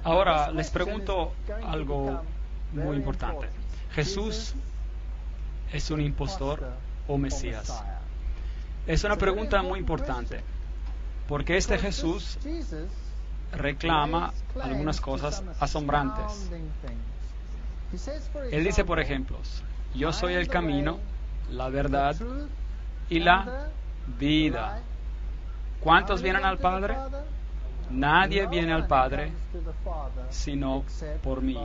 Ahora les pregunto algo muy importante. ¿Jesús es un impostor o Mesías? Es una pregunta muy importante, porque este Jesús reclama algunas cosas asombrantes. Él dice, por ejemplo, yo soy el camino, la verdad y la vida. ¿Cuántos vienen al Padre? Nadie viene al Padre sino por mí.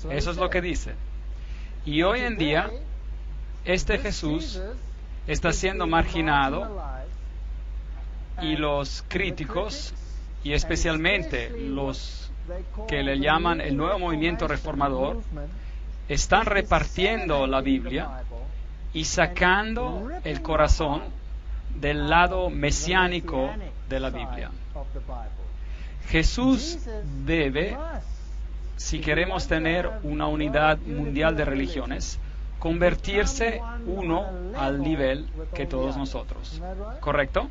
Eso es lo que dice. Y hoy en día, este Jesús está siendo marginado y los críticos, y especialmente los que le llaman el nuevo movimiento reformador, están repartiendo la Biblia y sacando el corazón del lado mesiánico de la Biblia. Jesús debe, si queremos tener una unidad mundial de religiones, convertirse uno al nivel que todos nosotros. ¿Correcto?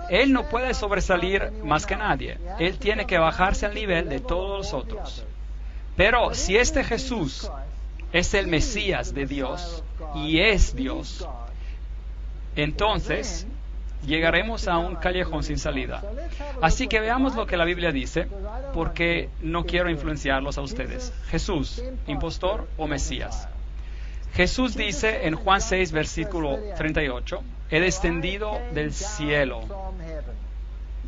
Él no puede sobresalir más que nadie. Él tiene que bajarse al nivel de todos los otros. Pero si este Jesús es el Mesías de Dios y es Dios, entonces llegaremos a un callejón sin salida. Así que veamos lo que la Biblia dice, porque no quiero influenciarlos a ustedes. Jesús, impostor o Mesías. Jesús dice en Juan 6, versículo 38, he descendido del cielo.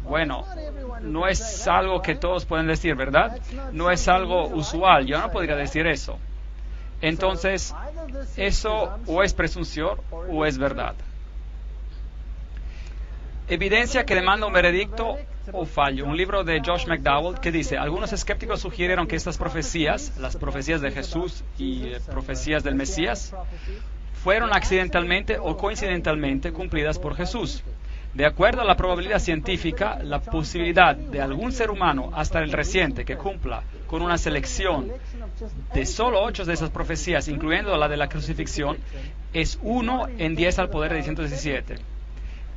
Bueno, no es algo que todos pueden decir, ¿verdad? No es algo usual, yo no podría decir eso. Entonces, eso o es presunción o es verdad. Evidencia que demanda un veredicto o fallo. Un libro de Josh McDowell que dice, algunos escépticos sugirieron que estas profecías, las profecías de Jesús y profecías del Mesías, fueron accidentalmente o coincidentalmente cumplidas por Jesús. De acuerdo a la probabilidad científica, la posibilidad de algún ser humano, hasta el reciente, que cumpla con una selección de solo 8 de esas profecías, incluyendo la de la crucifixión, es 1 en 10 al poder de 117.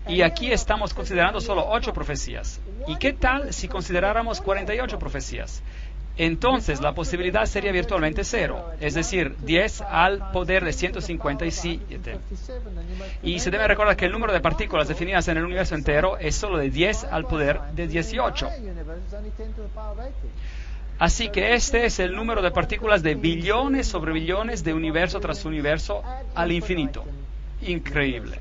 Y aquí estamos considerando solo 8 profecías. ¿Y qué tal si consideráramos 48 profecías? Entonces la posibilidad sería virtualmente 0, es decir, 10 al poder de 157. Y se debe recordar que el número de partículas definidas en el universo entero es solo de 10 al poder de 18. Así que este es el número de partículas de billones sobre billones de universo tras universo al infinito. Increíble.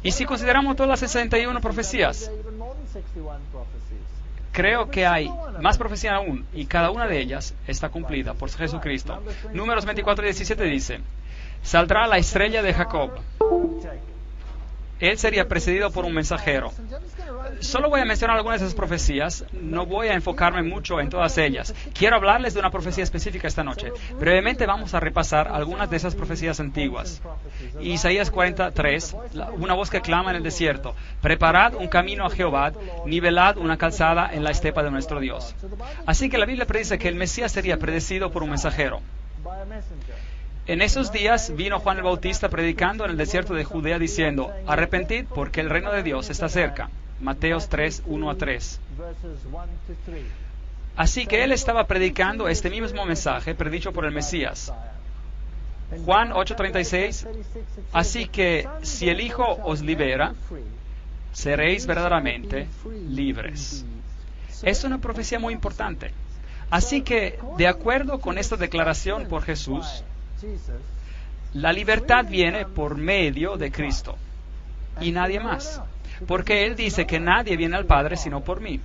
Y si consideramos todas las 61 profecías, creo que hay más profecías aún, y cada una de ellas está cumplida por Jesucristo. Números 24:17 dice, saldrá la estrella de Jacob. Él sería precedido por un mensajero. Solo voy a mencionar algunas de esas profecías, no voy a enfocarme mucho en todas ellas. Quiero hablarles de una profecía específica esta noche. Brevemente vamos a repasar algunas de esas profecías antiguas. Isaías 43, una voz que clama en el desierto, preparad un camino a Jehová, nivelad una calzada en la estepa de nuestro Dios. Así que la Biblia predice que el Mesías sería predecido por un mensajero. En esos días vino Juan el Bautista predicando en el desierto de Judea diciendo, arrepentid porque el reino de Dios está cerca. Mateos 3, 1-3. Así que él estaba predicando este mismo mensaje predicho por el Mesías. Juan 8:36, así que si el Hijo os libera, seréis verdaderamente libres. Es una profecía muy importante. Así que, de acuerdo con esta declaración por Jesús, la libertad viene por medio de Cristo y nadie más, porque Él dice que nadie viene al Padre sino por mí.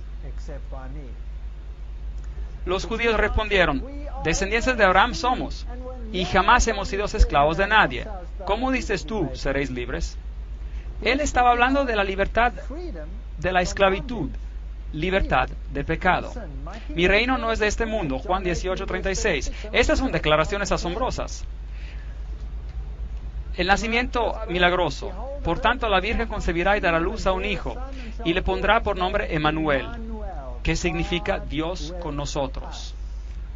Los judíos respondieron, descendientes de Abraham somos, y jamás hemos sido esclavos de nadie. ¿Cómo dices tú, seréis libres? Él estaba hablando de la libertad de la esclavitud, libertad de pecado. Mi reino no es de este mundo, Juan 18:36. Estas son declaraciones asombrosas. El nacimiento milagroso. Por tanto, la Virgen concebirá y dará luz a un hijo, y le pondrá por nombre Emmanuel, que significa Dios con nosotros.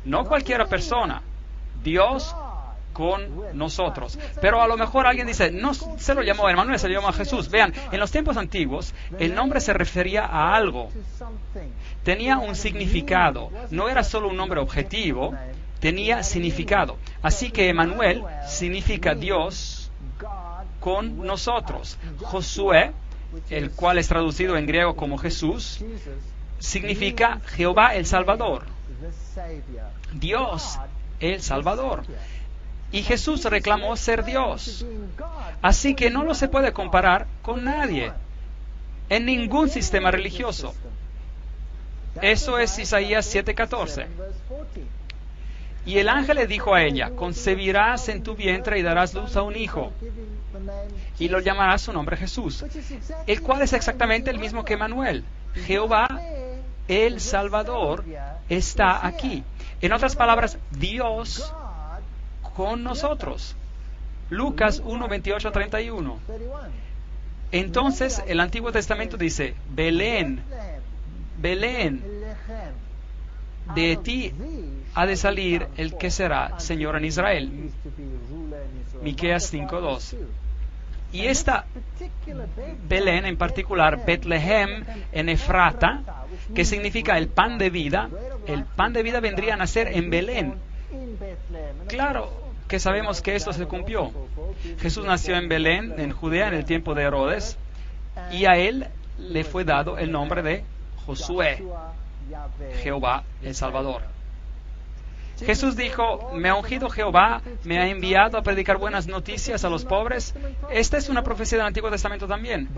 No cualquiera persona, Dios con nosotros. Pero a lo mejor alguien dice, no se lo llamó Emmanuel, se lo llamó a Jesús. Vean, en los tiempos antiguos, el nombre se refería a algo. Tenía un significado. No era solo un nombre objetivo, tenía significado. Así que Emmanuel significa Dios con nosotros. Josué, el cual es traducido en griego como Jesús, significa Jehová el Salvador. Dios el Salvador. Y Jesús reclamó ser Dios. Así que no lo se puede comparar con nadie, en ningún sistema religioso. Eso es Isaías 7:14. Y el ángel le dijo a ella, concebirás en tu vientre y darás luz a un hijo, y lo llamarás su nombre Jesús, el cual es exactamente el mismo que Emmanuel. Jehová, el Salvador, está aquí. En otras palabras, Dios con nosotros. Lucas 1:28-31. Entonces el Antiguo Testamento dice, Belén, Belén, de ti ha de salir el que será Señor en Israel. Miqueas 5:2. Y esta Belén en particular, Betlehem en Efrata, que significa el pan de vida vendría a nacer en Belén. Claro que sabemos que esto se cumplió. Jesús nació en Belén, en Judea, en el tiempo de Herodes, y a él le fue dado el nombre de Josué, Jehová el Salvador. Jesús dijo, me ha ungido Jehová, me ha enviado a predicar buenas noticias a los pobres. Esta es una profecía del Antiguo Testamento también.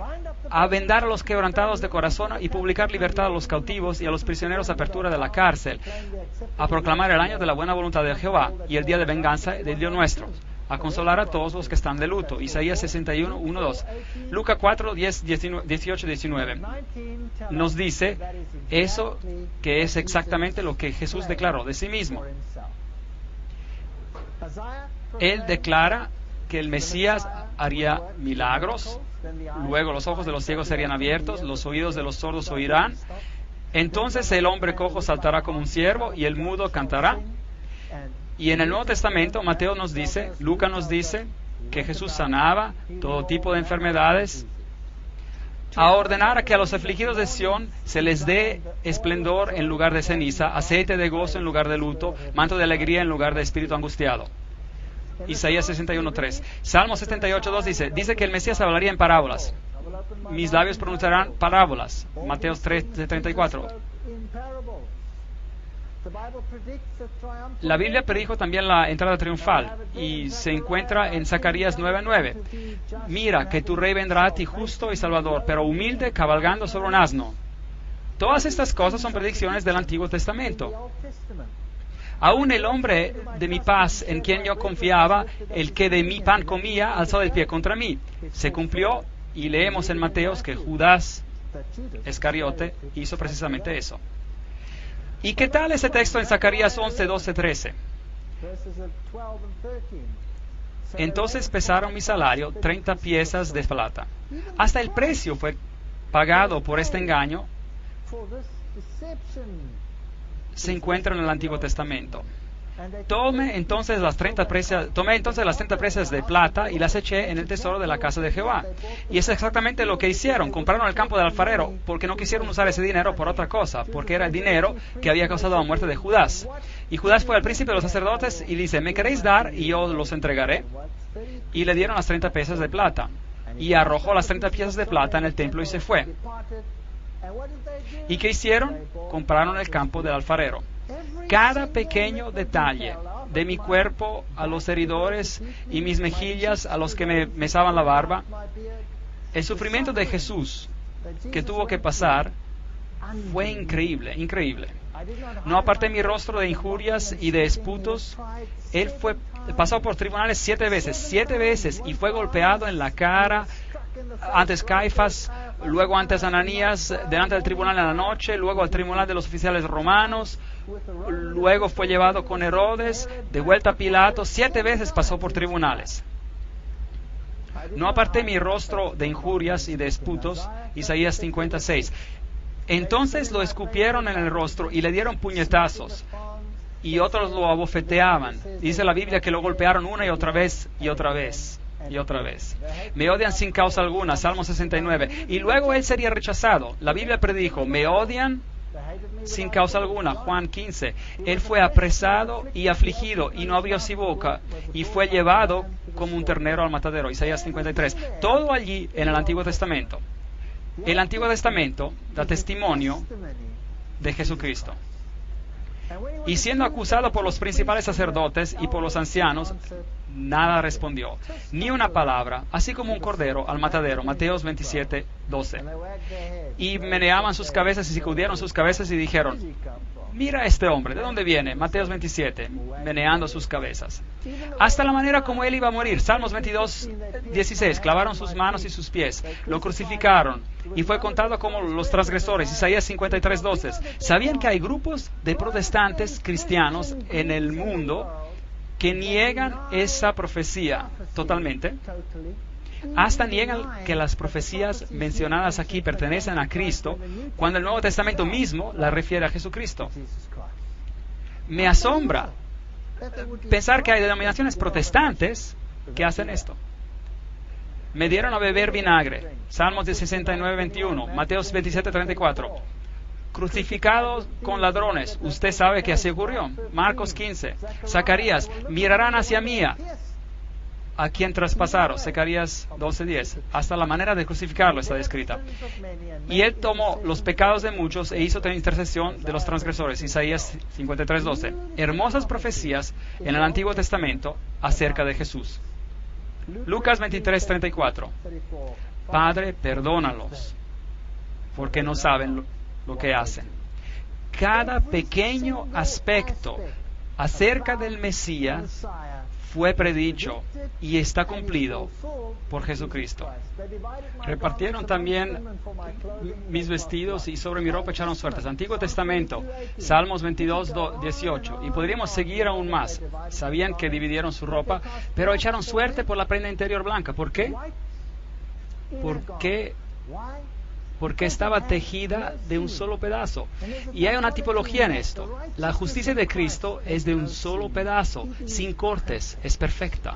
A vendar a los quebrantados de corazón y publicar libertad a los cautivos y a los prisioneros apertura de la cárcel. A proclamar el año de la buena voluntad de Jehová y el día de venganza del Dios nuestro. A consolar a todos los que están de luto. Isaías 61, 1, 2. Lucas 4, 10, 18, 19. Nos dice eso que es exactamente lo que Jesús declaró de sí mismo. Él declara que el Mesías haría milagros, luego los ojos de los ciegos serían abiertos, los oídos de los sordos oirán, entonces el hombre cojo saltará como un ciervo y el mudo cantará. Y en el Nuevo Testamento, Mateo nos dice, Lucas nos dice, que Jesús sanaba todo tipo de enfermedades, a ordenar a que a los afligidos de Sión se les dé esplendor en lugar de ceniza, aceite de gozo en lugar de luto, manto de alegría en lugar de espíritu angustiado. Isaías 61:3. Salmo 78:2 dice que el Mesías hablaría en parábolas. Mis labios pronunciarán parábolas. Mateo 3:34. La Biblia predijo también la entrada triunfal y se encuentra en Zacarías 9:9. Mira que tu rey vendrá a ti justo y salvador, pero humilde, cabalgando sobre un asno. Todas estas cosas son predicciones del Antiguo Testamento. Aún el hombre de mi paz, en quien yo confiaba, el que de mi pan comía, alzó el pie contra mí. Se cumplió y leemos en Mateos que Judas Iscariote hizo precisamente eso. ¿Y qué tal ese texto en Zacarías 11, 12, 13? Entonces pesaron mi salario 30 piezas de plata. Hasta el precio fue pagado por este engaño. Se encuentra en el Antiguo Testamento. Tomé entonces las 30 piezas de plata y las eché en el tesoro de la casa de Jehová. Y es exactamente lo que hicieron. Compraron el campo del alfarero porque no quisieron usar ese dinero por otra cosa, porque era el dinero que había causado la muerte de Judas. Y Judas fue al príncipe de los sacerdotes y dice, ¿me queréis dar y yo los entregaré? Y le dieron las 30 piezas de plata. Y arrojó las 30 piezas de plata en el templo y se fue. ¿Y qué hicieron? Compraron el campo del alfarero. Cada pequeño detalle de mi cuerpo a los heridores y mis mejillas a los que me mesaban la barba, el sufrimiento de Jesús que tuvo que pasar fue increíble, increíble. No aparté mi rostro de injurias y de esputos. Él pasó por tribunales 7 veces y fue golpeado en la cara, antes Caifás, luego antes Ananías, delante del tribunal en la noche, luego al tribunal de los oficiales romanos, luego fue llevado con Herodes, de vuelta a Pilato. 7 veces pasó por tribunales. No aparté mi rostro de injurias y de esputos. Isaías 56. Entonces lo escupieron en el rostro y le dieron puñetazos. y otros lo abofeteaban. Dice la Biblia que lo golpearon una y otra vez y otra vez y otra vez. Me odian sin causa alguna, Salmo 69. Y luego él sería rechazado. La Biblia predijo, me odian sin causa alguna, Juan 15. Él fue apresado y afligido y no abrió su boca y fue llevado como un ternero al matadero, Isaías 53. Todo allí en el Antiguo Testamento. El Antiguo Testamento da testimonio de Jesucristo. Y siendo acusado por los principales sacerdotes y por los ancianos, nada respondió, ni una palabra, así como un cordero al matadero, Mateos 27, 12. Y meneaban sus cabezas y sacudieron sus cabezas y dijeron, mira a este hombre, ¿de dónde viene? Mateos 27, meneando sus cabezas. Hasta la manera como él iba a morir, Salmos 22, 16, clavaron sus manos y sus pies, lo crucificaron y fue contado como los transgresores, Isaías 53, 12. ¿Sabían que hay grupos de protestantes cristianos en el mundo que niegan esa profecía totalmente? Hasta niegan que las profecías mencionadas aquí pertenecen a Cristo, cuando el Nuevo Testamento mismo la refiere a Jesucristo. Me asombra pensar que hay denominaciones protestantes que hacen esto. Me dieron a beber vinagre, Salmos 69, 21, Mateos 27, 34. Crucificados con ladrones, usted sabe que así ocurrió, Marcos 15. Zacarías, mirarán hacia mí a quien traspasaron, Zacarías 12:10. Hasta la manera de crucificarlo está descrita. Y él tomó los pecados de muchos e hizo intercesión de los transgresores, Isaías 53:12. Hermosas profecías en el Antiguo Testamento acerca de Jesús. Lucas 23:34. Padre, perdónalos, porque no saben lo que hacen. Cada pequeño aspecto acerca del Mesías fue predicho y está cumplido por Jesucristo. Repartieron también mis vestidos y sobre mi ropa echaron suertes. Antiguo Testamento, Salmos 22, 18. Y podríamos seguir aún más. Sabían que dividieron su ropa, pero echaron suerte por la prenda interior blanca. ¿Por qué? Porque estaba tejida de un solo pedazo. Y hay una tipología en esto. La justicia de Cristo es de un solo pedazo, sin cortes, es perfecta.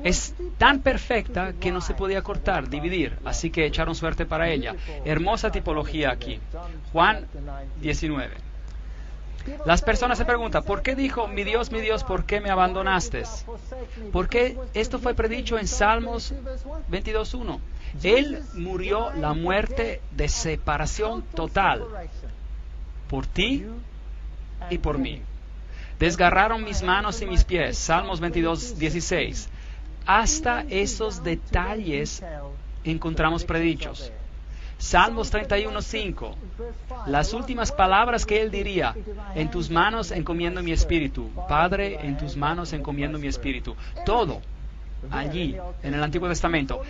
Es tan perfecta que no se podía cortar, dividir, así que echaron suerte para ella. Hermosa tipología aquí. Juan 19. Las personas se preguntan, ¿por qué dijo, mi Dios, por qué me abandonaste? Porque esto fue predicho en Salmos 22:1. Él murió la muerte de separación total por ti y por mí. Desgarraron mis manos y mis pies, Salmos 22:16. Hasta esos detalles encontramos predichos. Salmos 31:5. Las últimas palabras que él diría, en tus manos encomiendo mi espíritu. Padre, en tus manos encomiendo mi espíritu. Todo allí, en el Antiguo Testamento.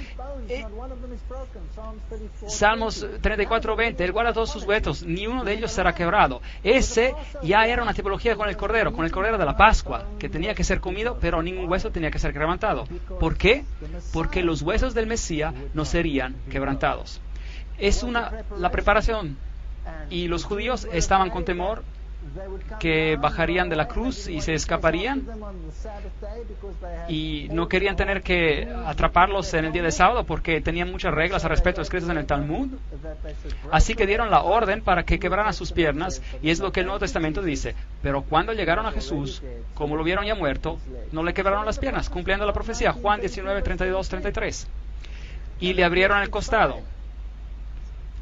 Salmos 34:20. Él guarda todos sus huesos, ni uno de ellos será quebrado. Ese ya era una tipología con el Cordero de la Pascua, que tenía que ser comido, pero ningún hueso tenía que ser quebrantado. ¿Por qué? Porque los huesos del Mesías no serían quebrantados. Es la preparación. Y los judíos estaban con temor que bajarían de la cruz y se escaparían, y no querían tener que atraparlos en el día de sábado porque tenían muchas reglas al respecto escritas en el Talmud. Así que dieron la orden para que quebraran sus piernas, y es lo que el Nuevo Testamento dice. Pero cuando llegaron a Jesús, como lo vieron ya muerto, no le quebraron las piernas, cumpliendo la profecía, Juan 19, 32, 33. Y le abrieron el costado.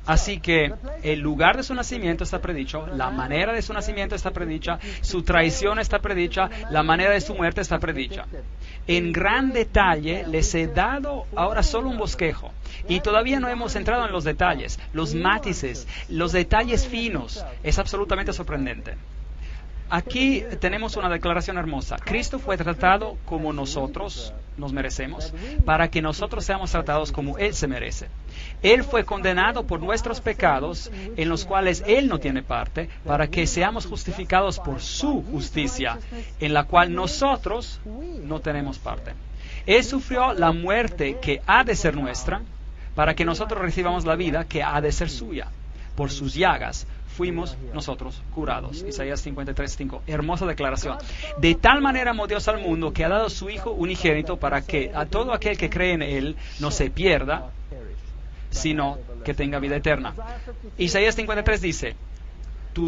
Así que el lugar de su nacimiento está predicho, la manera de su nacimiento está predicha, su traición está predicha, la manera de su muerte está predicha. En gran detalle les he dado ahora solo un bosquejo, y todavía no hemos entrado en los detalles, los matices, los detalles finos. Es absolutamente sorprendente. Aquí tenemos una declaración hermosa. Cristo fue tratado como nosotros nos merecemos, para que nosotros seamos tratados como Él se merece. Él fue condenado por nuestros pecados, en los cuales Él no tiene parte, para que seamos justificados por su justicia, en la cual nosotros no tenemos parte. Él sufrió la muerte que ha de ser nuestra, para que nosotros recibamos la vida que ha de ser suya. por sus llagas fuimos nosotros curados. Isaías 53:5. Hermosa declaración. De tal manera amó Dios al mundo que ha dado su Hijo unigénito para que a todo aquel que cree en Él no se pierda, sino que tenga vida eterna. Isaías 53 dice,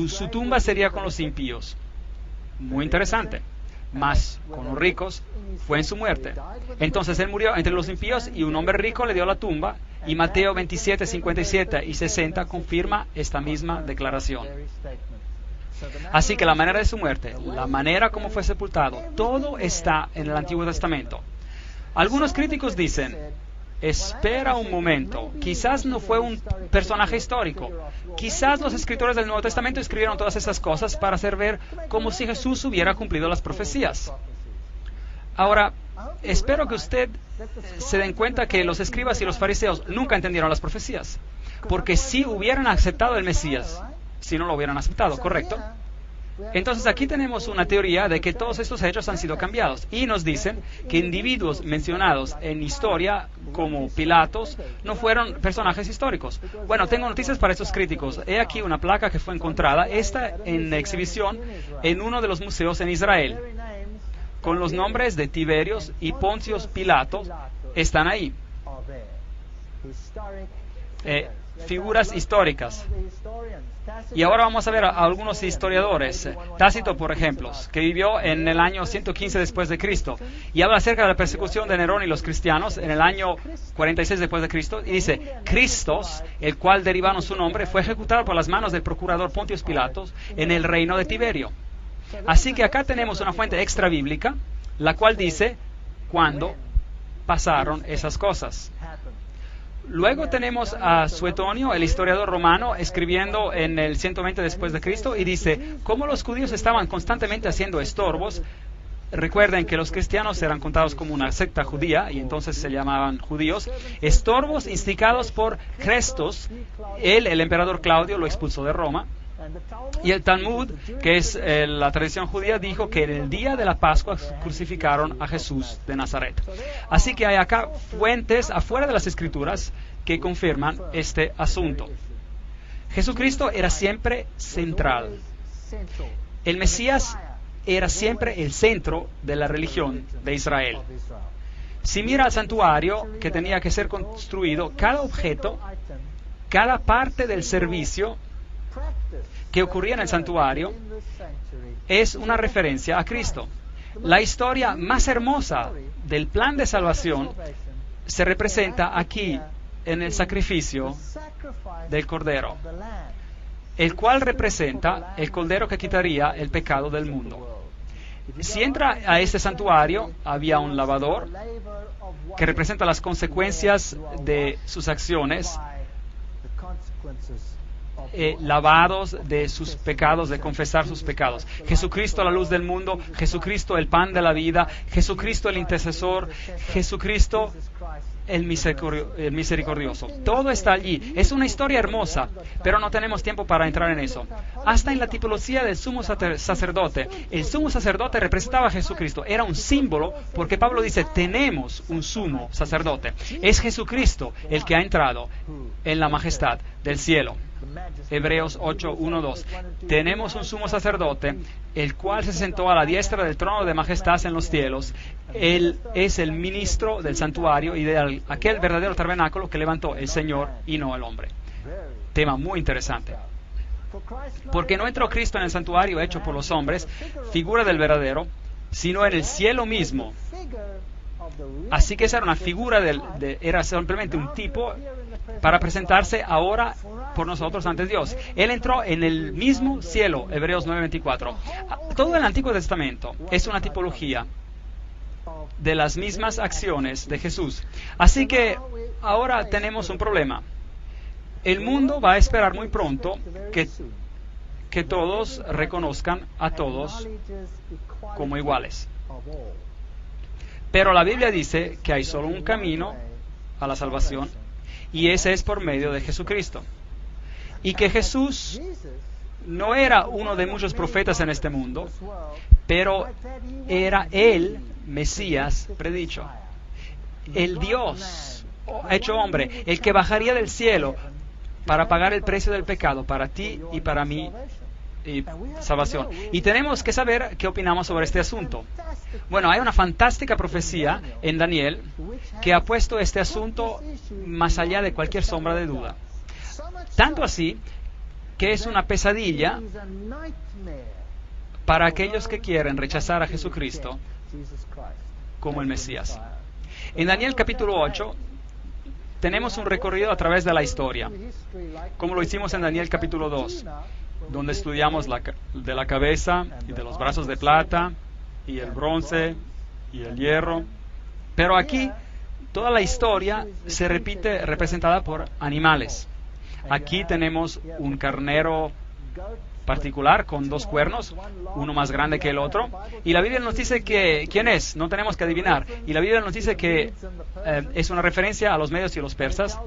su tumba sería con los impíos. Muy interesante. Mas con los ricos fue en su muerte. Entonces Él murió entre los impíos y un hombre rico le dio la tumba. Y Mateo 27, 57 y 60 confirma esta misma declaración. Así que la manera de su muerte, la manera como fue sepultado, todo está en el Antiguo Testamento. Algunos críticos dicen, espera un momento, quizás no fue un personaje histórico. Quizás los escritores del Nuevo Testamento escribieron todas esas cosas para hacer ver como si Jesús hubiera cumplido las profecías. Ahora, espero que usted se den cuenta que los escribas y los fariseos nunca entendieron las profecías, porque si hubieran aceptado el Mesías, si no lo hubieran aceptado, ¿correcto? Entonces aquí tenemos una teoría de que todos estos hechos han sido cambiados y nos dicen que individuos mencionados en historia como Pilatos no fueron personajes históricos. Bueno, tengo noticias para estos críticos. He aquí una placa que fue encontrada, esta en exhibición en uno de los museos en Israel, con los nombres de Tiberios y Poncios Pilatos están ahí. Figuras históricas. Y ahora vamos a ver a algunos historiadores. Tácito, por ejemplo, que vivió en el año 115 después de Cristo y habla acerca de la persecución de Nerón y los cristianos en el año 46 después de Cristo y dice, Cristos, el cual derivaron su nombre, fue ejecutado por las manos del procurador Pontios Pilatos en el reino de Tiberio. Así que acá tenemos una fuente extra bíblica, la cual dice cuándo pasaron esas cosas. Luego tenemos a Suetonio, el historiador romano, escribiendo en el 120 después de Cristo y dice, cómo los judíos estaban constantemente haciendo estorbos. Recuerden que los cristianos eran contados como una secta judía y entonces se llamaban judíos. Estorbos instigados por Crestos, el emperador Claudio lo expulsó de Roma. Y el Talmud, que es la tradición judía, dijo que en el día de la Pascua crucificaron a Jesús de Nazaret. Así que hay acá fuentes afuera de las Escrituras que confirman este asunto. Jesucristo era siempre central. El Mesías era siempre el centro de la religión de Israel. Si mira al santuario que tenía que ser construido, cada objeto, cada parte del servicio que ocurría en el santuario es una referencia a Cristo. La historia más hermosa del plan de salvación se representa aquí en el sacrificio del Cordero, el cual representa el Cordero que quitaría el pecado del mundo. Si entra a este santuario, había un lavador que representa las consecuencias de sus acciones, lavados de sus pecados, de confesar sus pecados. Jesucristo la luz del mundo, Jesucristo el pan de la vida, Jesucristo el intercesor, Jesucristo el misericordioso. Todo está allí. Es una historia hermosa, pero no tenemos tiempo para entrar en eso. Hasta en la tipología del sumo sacerdote. El sumo sacerdote representaba a Jesucristo. Era un símbolo porque Pablo dice, tenemos un sumo sacerdote. Es Jesucristo el que ha entrado en la majestad del cielo. Hebreos 8, 1, 2. Tenemos un sumo sacerdote, el cual se sentó a la diestra del trono de majestad en los cielos. Él es el ministro del santuario y de aquel verdadero tabernáculo que levantó el Señor y no el hombre. Tema muy interesante. Porque no entró Cristo en el santuario hecho por los hombres, figura del verdadero, sino en el cielo mismo. Así que esa era una figura, era simplemente un tipo para presentarse ahora por nosotros ante Dios. Él entró en el mismo cielo, Hebreos 9:24. Todo el Antiguo Testamento es una tipología de las mismas acciones de Jesús. Así que ahora tenemos un problema. El mundo va a esperar muy pronto que todos reconozcan a todos como iguales. Pero la Biblia dice que hay solo un camino a la salvación y ese es por medio de Jesucristo. Y que Jesús no era uno de muchos profetas en este mundo, pero era el Mesías predicho. El Dios hecho hombre, el que bajaría del cielo para pagar el precio del pecado, para ti y para mí, y salvación. Y tenemos que saber qué opinamos sobre este asunto. Bueno, hay una fantástica profecía en Daniel que ha puesto este asunto más allá de cualquier sombra de duda. Tanto así que es una pesadilla para aquellos que quieren rechazar a Jesucristo como el Mesías. En Daniel capítulo 8 tenemos un recorrido a través de la historia, como lo hicimos en Daniel capítulo 2, donde estudiamos de la cabeza y de los brazos de plata y el bronce y el hierro. Pero aquí toda la historia se repite representada por animales. Aquí tenemos un carnero particular con 2 cuernos, uno más grande que el otro, y la Biblia nos dice que quién es, no tenemos que adivinar, y la Biblia nos dice que es una referencia a los medios y los persas,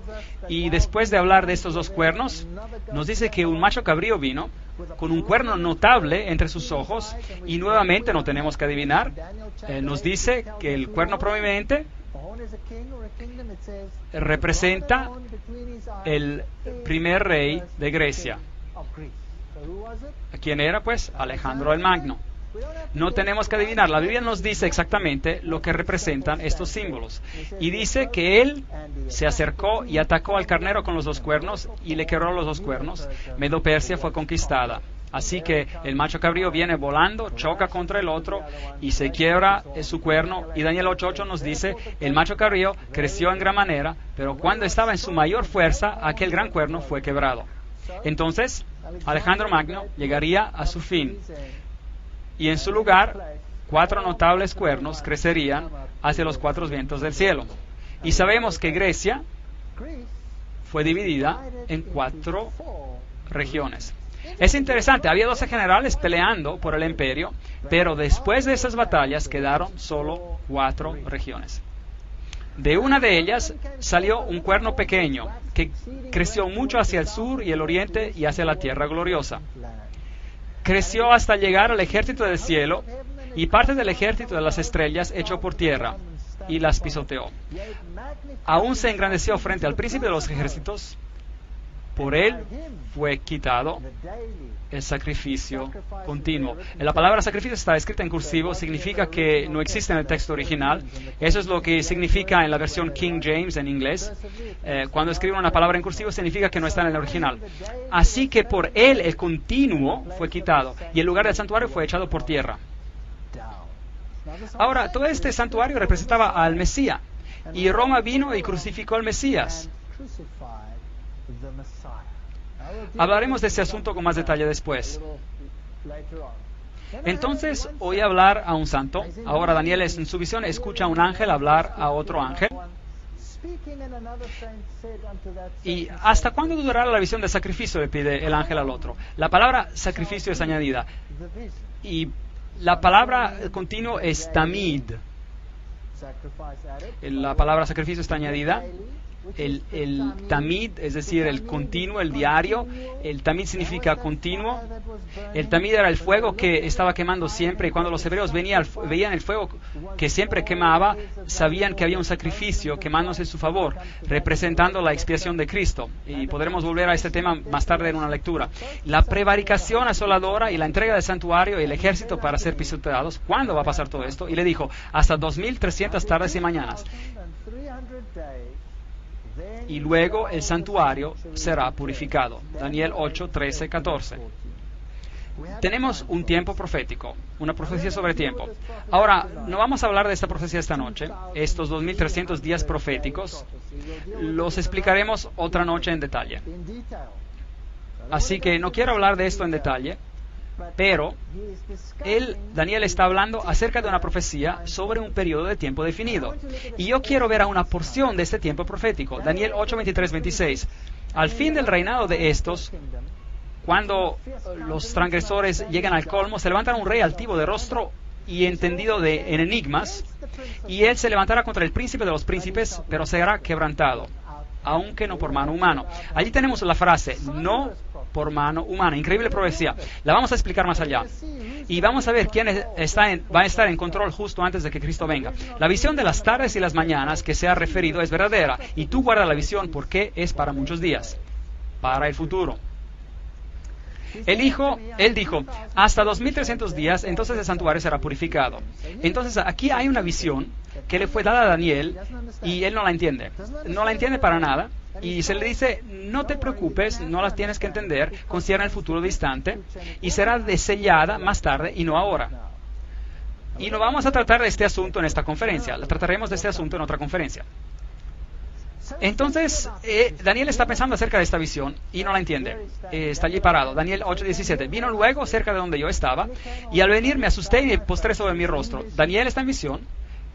y después de hablar de estos 2 cuernos, nos dice que un macho cabrío vino con un cuerno notable entre sus ojos, y nuevamente no tenemos que adivinar, nos dice que el cuerno prominente representa el primer rey de Grecia. ¿Quién era? Pues Alejandro el Magno. No tenemos que adivinar, la Biblia nos dice exactamente lo que representan estos símbolos. Y dice que él se acercó y atacó al carnero con los 2 cuernos y le quebró los 2 cuernos. Medo-Persia fue conquistada. Así que el macho cabrío viene volando, choca contra el otro y se quiebra su cuerno. Y Daniel 8:8 nos dice, el macho cabrío creció en gran manera, pero cuando estaba en su mayor fuerza, aquel gran cuerno fue quebrado. Entonces, Alejandro Magno llegaría a su fin y en su lugar 4 notables cuernos crecerían hacia los 4 vientos del cielo. Y sabemos que Grecia fue dividida en 4 regiones. Es interesante, había 12 generales peleando por el imperio, pero después de esas batallas quedaron solo 4 regiones. De una de ellas salió un cuerno pequeño que creció mucho hacia el sur y el oriente y hacia la tierra gloriosa. Creció hasta llegar al ejército del cielo y parte del ejército de las estrellas echó por tierra y las pisoteó. Aún se engrandeció frente al príncipe de los ejércitos. Por él fue quitado el sacrificio continuo. La palabra sacrificio está escrita en cursivo, significa que no existe en el texto original. Eso es lo que significa en la versión King James en inglés. Cuando escriben una palabra en cursivo significa que no está en el original. Así que por él el continuo fue quitado y el lugar del santuario fue echado por tierra. Ahora, todo este santuario representaba al Mesías y Roma vino y crucificó al Mesías. Hablaremos de ese asunto con más detalle después. Entonces oí hablar a un santo. Ahora Daniel en su visión escucha a un ángel hablar a otro ángel. ¿Y hasta cuándo durará la visión del sacrificio?, le pide el ángel al otro. La palabra sacrificio es añadida. Y la palabra continuo es tamid. La palabra sacrificio está añadida. El tamid, es decir, el continuo, el diario. El tamid significa continuo. El tamid era el fuego que estaba quemando siempre, y cuando los hebreos veían el fuego que siempre quemaba, sabían que había un sacrificio quemándose en su favor, representando la expiación de Cristo. Y podremos volver a este tema más tarde en una lectura. La prevaricación asoladora y la entrega del santuario y el ejército para ser pisoteados. ¿Cuándo va a pasar todo esto? Y le dijo, hasta 2300 tardes y mañanas. Y luego el santuario será purificado. Daniel 8, 13, 14. Tenemos un tiempo profético, una profecía sobre tiempo. Ahora, no vamos a hablar de esta profecía esta noche. Estos 2300 días proféticos los explicaremos otra noche en detalle. Así que no quiero hablar de esto en detalle, pero Daniel está hablando acerca de una profecía sobre un periodo de tiempo definido. Y yo quiero ver a una porción de este tiempo profético. Daniel 8, 23, 26. Al fin del reinado de estos, cuando los transgresores llegan al colmo, se levantará un rey altivo de rostro y entendido en enigmas, y él se levantará contra el príncipe de los príncipes, pero será quebrantado, aunque no por mano humana. Allí tenemos la frase, no por mano humana. Increíble profecía. La vamos a explicar más allá. Y vamos a ver quién va a estar en control justo antes de que Cristo venga. La visión de las tardes y las mañanas que se ha referido es verdadera. Y tú guarda la visión porque es para muchos días. para el futuro. Él dijo, hasta 2300 días, entonces el santuario será purificado. Entonces aquí hay una visión que le fue dada a Daniel y él no la entiende. No la entiende para nada. Y se le dice, no te preocupes, no las tienes que entender, concierne el futuro distante y será desellada más tarde y no ahora. Y no vamos a tratar de este asunto en esta conferencia, trataremos de este asunto en otra conferencia. Entonces, Daniel está pensando acerca de esta visión y no la entiende. Está allí parado. Daniel 8:17. Vino luego cerca de donde yo estaba y al venir me asusté y me postré sobre mi rostro. Daniel está en visión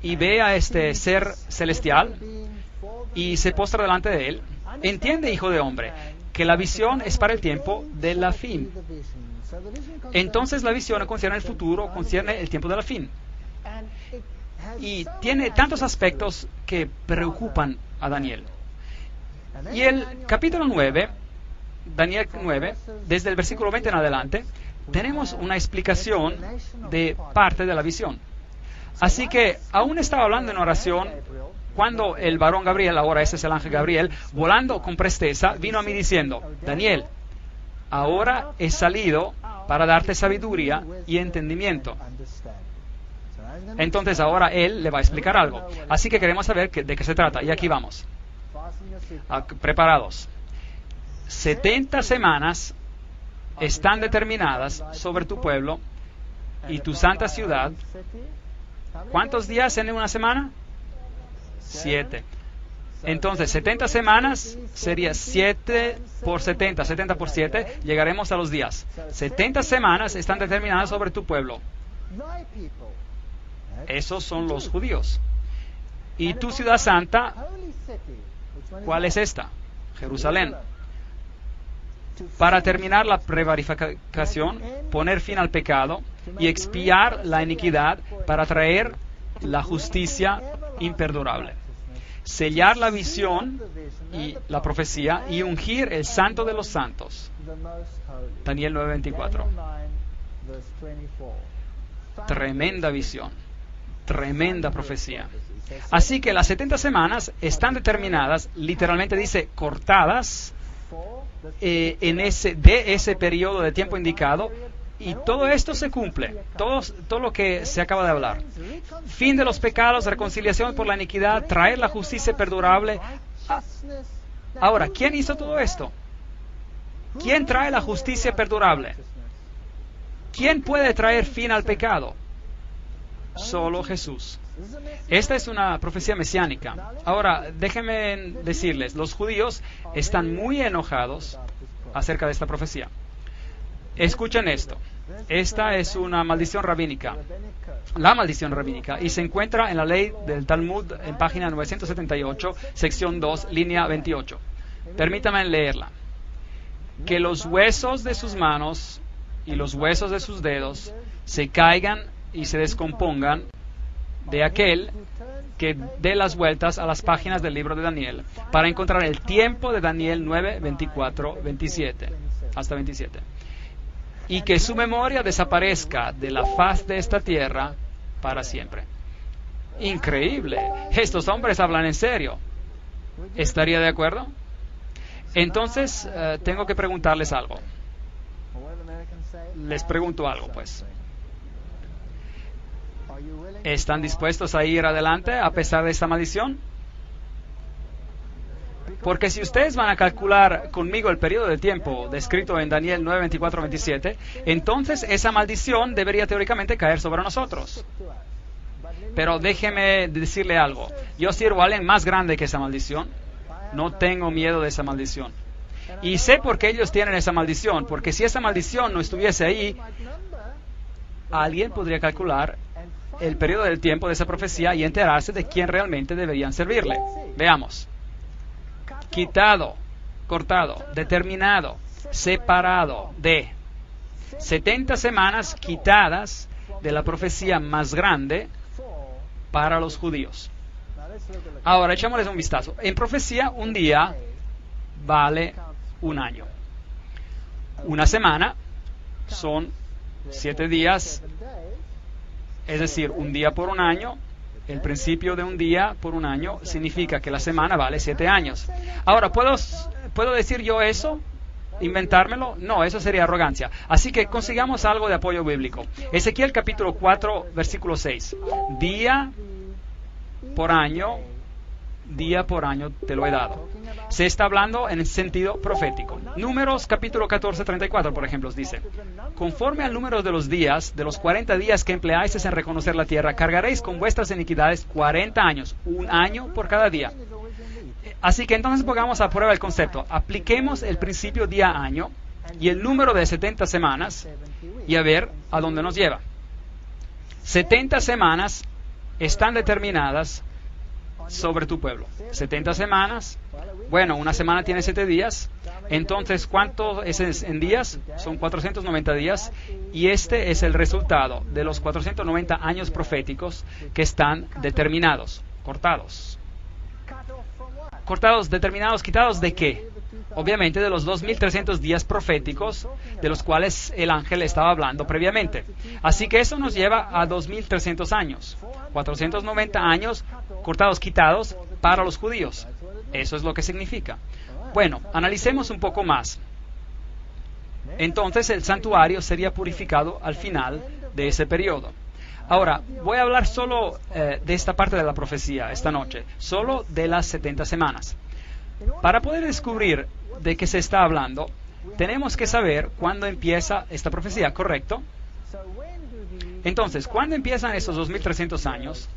y ve a este ser celestial y se postra delante de él. Entiende, hijo de hombre, que la visión es para el tiempo de la fin. Entonces la visión concierne el futuro, concierne el tiempo de la fin. Y tiene tantos aspectos que preocupan a Daniel. Y el capítulo 9, Daniel 9, desde el versículo 20 en adelante, tenemos una explicación de parte de la visión. Así que aún estaba hablando en oración cuando el varón Gabriel, ahora ese es el ángel Gabriel, volando con presteza, vino a mí diciendo, Daniel, ahora he salido para darte sabiduría y entendimiento. Entonces ahora él le va a explicar algo. Así que queremos saber de qué se trata. Y aquí vamos. Preparados. 70 semanas están determinadas sobre tu pueblo y tu santa ciudad. ¿Cuántos días en una semana? 7. Entonces, 70 semanas sería 7 por 70, 70 por 7, llegaremos a los días. 70 semanas están determinadas sobre tu pueblo. Esos son los judíos. Y tu ciudad santa, ¿cuál es esta? Jerusalén. Para terminar la prevaricación, poner fin al pecado y expiar la iniquidad para traer la justicia imperdurable. Sellar la visión y la profecía y ungir el santo de los santos. Daniel 9:24. Tremenda visión, tremenda profecía. Así que las 70 semanas están determinadas, literalmente dice cortadas, de ese periodo de tiempo indicado, y todo esto se cumple, todo lo que se acaba de hablar. Fin de los pecados, reconciliación por la iniquidad, traer la justicia perdurable. Ahora, ¿quién hizo todo esto? ¿Quién trae la justicia perdurable? ¿Quién puede traer fin al pecado? Solo Jesús. Esta es una profecía mesiánica. Ahora, déjenme decirles, los judíos están muy enojados acerca de esta profecía. Escuchen esto. Esta es una maldición rabínica. La maldición rabínica. Y se encuentra en la ley del Talmud en página 978, sección 2, línea 28. Permítanme leerla. Que los huesos de sus manos y los huesos de sus dedos se caigan y se descompongan de aquel que dé las vueltas a las páginas del libro de Daniel para encontrar el tiempo de Daniel 9, 24, 27, hasta 27. Y que su memoria desaparezca de la faz de esta tierra para siempre. Increíble. Estos hombres hablan en serio. ¿Estaría de acuerdo? Entonces, tengo que preguntarles algo. Les pregunto algo, pues. ¿Están dispuestos a ir adelante a pesar de esta maldición? Porque si ustedes van a calcular conmigo el periodo de tiempo descrito en Daniel 9, 24, 27, entonces esa maldición debería teóricamente caer sobre nosotros. Pero déjeme decirle algo. Yo sirvo a alguien más grande que esa maldición. No tengo miedo de esa maldición. Y sé por qué ellos tienen esa maldición. Porque si esa maldición no estuviese ahí, alguien podría calcular el periodo del tiempo de esa profecía y enterarse de quién realmente deberían servirle. Veamos. Quitado, cortado, determinado, separado de 70 semanas quitadas de la profecía más grande para los judíos. Ahora, echémosles un vistazo. En profecía, un día vale un año. Una semana son 7 días, es decir, un día por un año. El principio de un día por un año significa que la semana vale 7 años. Ahora, ¿puedo decir yo eso? inventármelo? No, eso sería arrogancia. Así que consigamos algo de apoyo bíblico. Ezequiel capítulo 4, versículo 6. Día por año te lo he dado. Se está hablando en el sentido profético. Números capítulo 14, 34, por ejemplo, dice: conforme al número de los días, de los 40 días que empleáis en reconocer la tierra, cargaréis con vuestras iniquidades 40 años, un año por cada día. Así que entonces pongamos a prueba el concepto. Apliquemos el principio día-año y el número de 70 semanas y a ver a dónde nos lleva. 70 semanas están determinadas sobre tu pueblo. 70 semanas, bueno, una semana tiene 7 días, entonces ¿cuánto es en días? Son 490 días, y este es el resultado de los 490 años proféticos que están determinados, cortados. Cortados, determinados, quitados ¿de qué? Obviamente de los 2300 días proféticos de los cuales el ángel estaba hablando previamente. Así que eso nos lleva a 2300 años. 490 años cortados, quitados para los judíos. Eso es lo que significa. Bueno, analicemos un poco más. Entonces el santuario sería purificado al final de ese periodo. Ahora, voy a hablar solo de esta parte de la profecía esta noche, solo de las 70 semanas. Para poder descubrir de qué se está hablando, tenemos que saber cuándo empieza esta profecía, ¿correcto? Entonces, ¿cuándo empiezan esos 2300 años?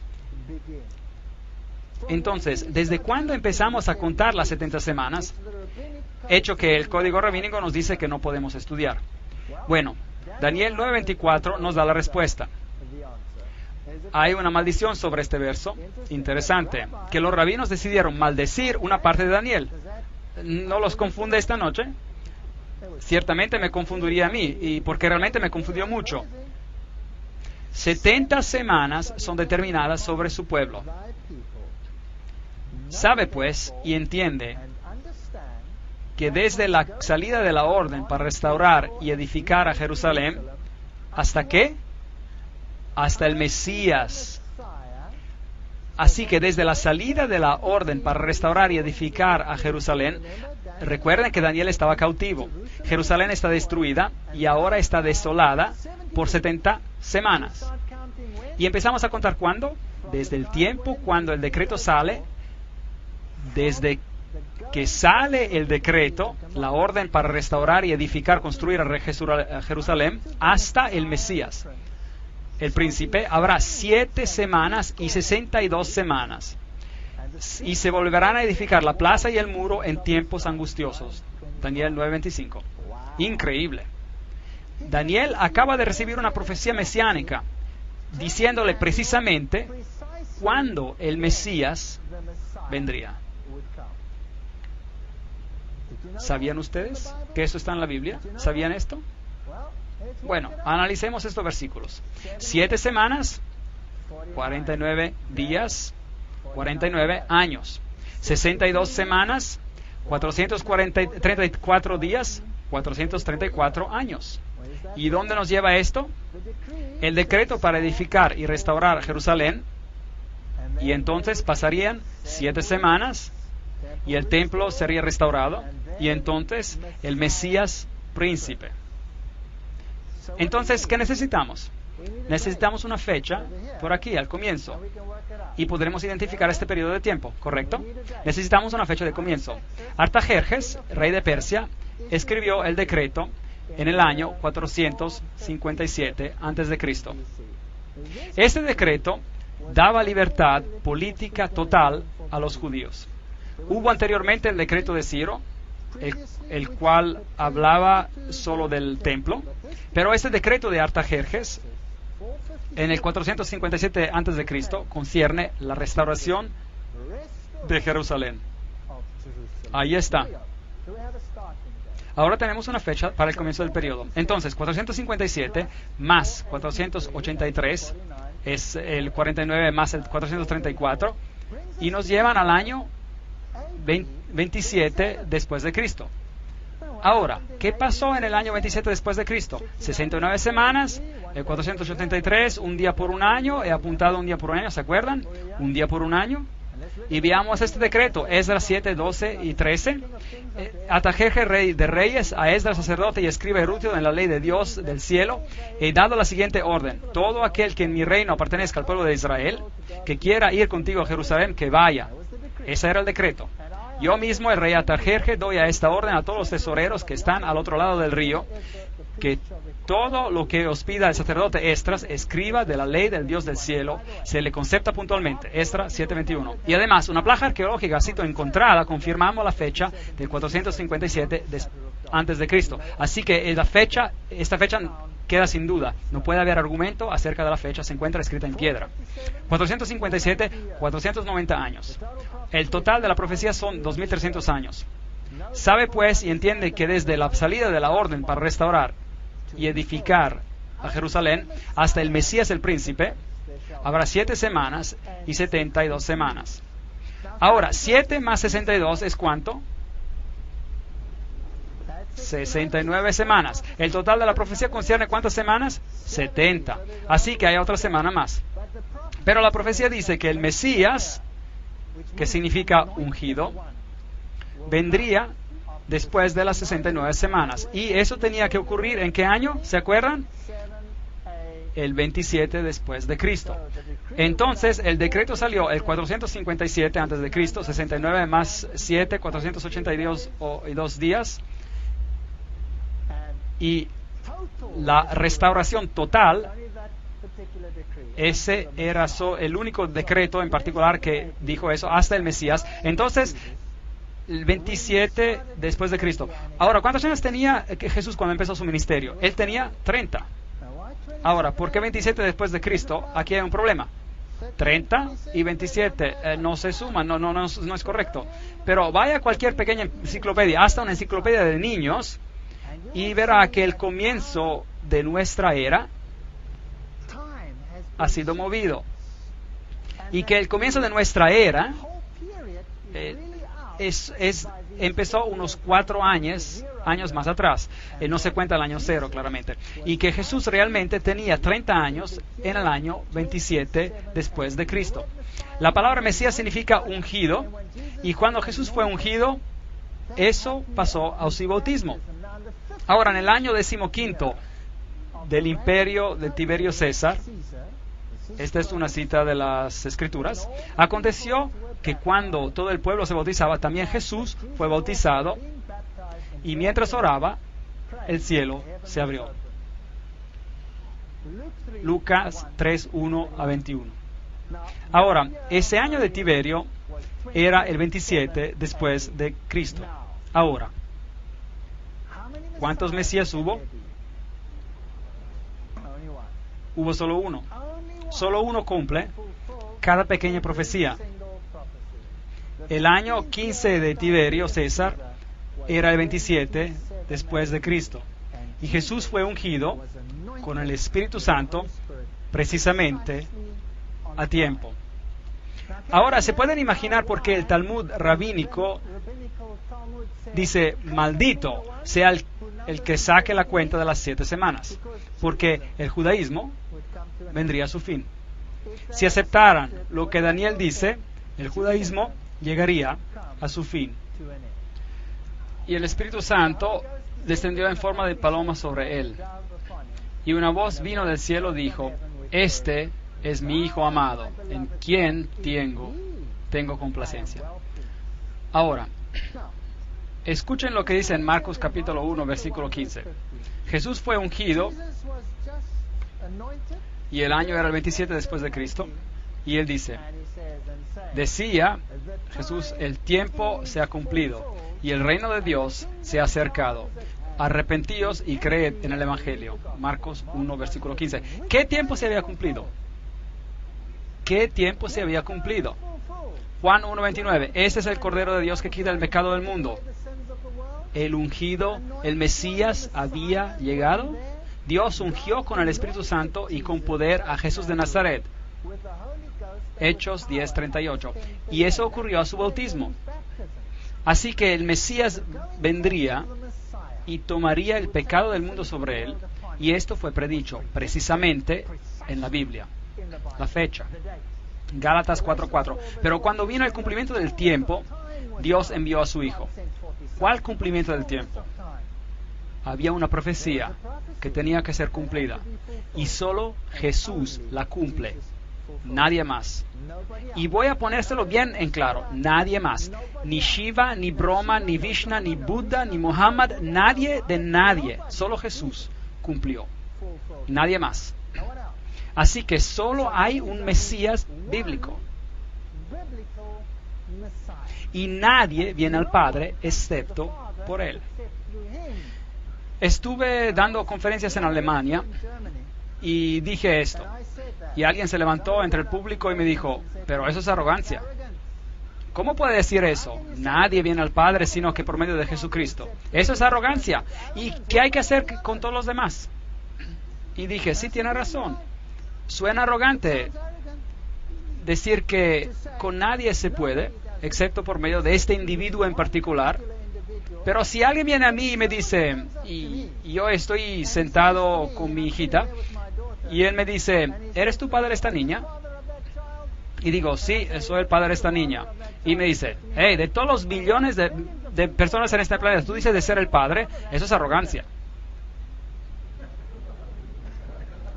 Entonces, ¿desde cuándo empezamos a contar las 70 semanas? Hecho que el código rabínico nos dice que no podemos estudiar. Bueno, Daniel 9:24 nos da la respuesta. Hay una maldición sobre este verso. Interesante, que los rabinos decidieron maldecir una parte de Daniel. ¿No los confunde esta noche? Ciertamente me confundiría a mí, y porque realmente me confundió mucho. 70 semanas son determinadas sobre su pueblo. Sabe pues y entiende que desde la salida de la orden para restaurar y edificar a Jerusalén, ¿hasta qué? Hasta el Mesías. Así que desde la salida de la orden para restaurar y edificar a Jerusalén, recuerden que Daniel estaba cautivo. Jerusalén está destruida y ahora está desolada por 70 semanas. Y empezamos a contar ¿cuándo? Desde el tiempo cuando el decreto sale, desde que sale el decreto, la orden para restaurar y edificar, construir a Jerusalén, hasta el Mesías. El príncipe, habrá 7 semanas y 62 semanas. Y se volverán a edificar la plaza y el muro en tiempos angustiosos. Daniel 9:25. Increíble. Daniel acaba de recibir una profecía mesiánica, diciéndole precisamente cuándo el Mesías vendría. ¿Sabían ustedes que eso está en la Biblia? ¿Sabían esto? Bueno, analicemos estos versículos. 7 semanas, 49 días, 49 años. 62 semanas, 434 días, 434 años. ¿Y dónde nos lleva esto? El decreto para edificar y restaurar Jerusalén. Y entonces pasarían 7 semanas y el templo sería restaurado. Y entonces el Mesías príncipe. Entonces, ¿qué necesitamos? Necesitamos una fecha por aquí, al comienzo. Y podremos identificar este periodo de tiempo, ¿correcto? Necesitamos una fecha de comienzo. Artajerjes, rey de Persia, escribió el decreto en el año 457 a.C. Este decreto daba libertad política total a los judíos. Hubo anteriormente el decreto de Ciro, el cual hablaba solo del templo, pero este decreto de Artajerjes en el 457 a.C. concierne la restauración de Jerusalén. Ahí está. Ahora tenemos una fecha para el comienzo del periodo. Entonces, 457 más 483 es el 49 más el 434 y nos llevan al año 27 después de Cristo. Ahora, ¿qué pasó en el año 27 después de Cristo? 69 semanas, el 483, un día por un año, he apuntado un día por un año, ¿se acuerdan? Un día por un año. Y veamos este decreto, Esdras 7, 12 y 13. Artajerjes, rey de reyes, a Esdras sacerdote y escriba erudito en la ley de Dios del cielo, he dado la siguiente orden: todo aquel que en mi reino pertenezca al pueblo de Israel, que quiera ir contigo a Jerusalén, que vaya. Ese era el decreto. Yo mismo, el rey Artajerjes, doy a esta orden a todos los tesoreros que están al otro lado del río, que todo lo que os pida el sacerdote Esdras, escriba de la ley del Dios del cielo, se le concepta puntualmente. Esdras 7:21. Y además, una placa arqueológica ha sido encontrada, confirmamos la fecha del 457 antes de Cristo. Así que esta fecha queda sin duda. No puede haber argumento acerca de la fecha, se encuentra escrita en piedra. 457, 490 años. El total de la profecía son 2300 años. Sabe pues y entiende que desde la salida de la orden para restaurar y edificar a Jerusalén hasta el Mesías el príncipe, habrá 7 semanas y 72 semanas. Ahora, 7 más 62 es ¿cuánto? 69 semanas. El total de la profecía concierne ¿cuántas semanas? 70. Así que hay otra semana más. Pero la profecía dice que el Mesías, que significa ungido, vendría después de las 69 semanas. Y eso tenía que ocurrir ¿en qué año? ¿Se acuerdan? El 27 después de Cristo. Entonces, el decreto salió el 457 antes de Cristo, 69 más 7, 482 días. Y la restauración total, ese era el único decreto en particular que dijo eso hasta el Mesías. Entonces, el 27 después de Cristo. Ahora, ¿cuántos años tenía Jesús cuando empezó su ministerio? Él tenía 30. Ahora, ¿por qué 27 después de Cristo? Aquí hay un problema. 30 y 27 no se suman, no es correcto. Pero vaya a cualquier pequeña enciclopedia, hasta una enciclopedia de niños, y verá que el comienzo de nuestra era ha sido movido. Y que el comienzo de nuestra era empezó unos 4 años más atrás. No se cuenta el año 0, claramente. Y que Jesús realmente tenía 30 años en el año 27 después de Cristo. La palabra Mesías significa ungido. Y cuando Jesús fue ungido, eso pasó a su bautismo. Ahora, en el año 15 del imperio de Tiberio César, esta es una cita de las Escrituras, aconteció que cuando todo el pueblo se bautizaba, también Jesús fue bautizado, y mientras oraba, el cielo se abrió. Lucas 3, 1 a 21. Ahora, ese año de Tiberio era el 27 después de Cristo. Ahora, ¿cuántos Mesías hubo? Hubo solo uno. Solo uno cumple cada pequeña profecía. El año 15 de Tiberio César era el 27 después de Cristo. Y Jesús fue ungido con el Espíritu Santo precisamente a tiempo. Ahora, ¿se pueden imaginar por qué el Talmud rabínico dice, maldito sea el que saque la cuenta de las 7 semanas? Porque el judaísmo vendría a su fin. Si aceptaran lo que Daniel dice, el judaísmo llegaría a su fin. Y el Espíritu Santo descendió en forma de paloma sobre él. Y una voz vino del cielo y dijo, este es mi Hijo amado, en quien tengo complacencia. Ahora, escuchen lo que dice en Marcos capítulo 1, versículo 15. Jesús fue ungido y el año era el 27 después de Cristo. Y él dice, decía Jesús, el tiempo se ha cumplido y el reino de Dios se ha acercado. Arrepentíos y creed en el Evangelio. Marcos 1, versículo 15. ¿Qué tiempo se había cumplido? ¿Qué tiempo se había cumplido? Juan 1:29. Este es el Cordero de Dios que quita el pecado del mundo. El ungido, el Mesías había llegado. Dios ungió con el Espíritu Santo y con poder a Jesús de Nazaret. Hechos 10:38. Y eso ocurrió a su bautismo. Así que el Mesías vendría y tomaría el pecado del mundo sobre él. Y esto fue predicho precisamente en la Biblia. La fecha. Gálatas 4:4. Pero cuando vino el cumplimiento del tiempo, Dios envió a su Hijo. ¿Cuál cumplimiento del tiempo? Había una profecía que tenía que ser cumplida. Y solo Jesús la cumple. Nadie más. Y voy a ponérselo bien en claro. Nadie más. Ni Shiva, ni Brahma, ni Vishnu, ni Buda, ni Muhammad. Nadie de nadie. Solo Jesús cumplió. Nadie más. Así que solo hay un Mesías bíblico. Y nadie viene al Padre excepto por Él. Estuve dando conferencias en Alemania y dije esto. Y alguien se levantó entre el público y me dijo, pero eso es arrogancia. ¿Cómo puede decir eso? Nadie viene al Padre sino que por medio de Jesucristo. Eso es arrogancia. ¿Y qué hay que hacer con todos los demás? Y dije, sí, tiene razón. Suena arrogante decir que con nadie se puede, excepto por medio de este individuo en particular. Pero si alguien viene a mí y me dice, y yo estoy sentado con mi hijita, y él me dice, ¿eres tu padre esta niña? Y digo, sí, soy el padre de esta niña. Y me dice, hey, de todos los millones de personas en este planeta, tú dices de ser el padre, eso es arrogancia.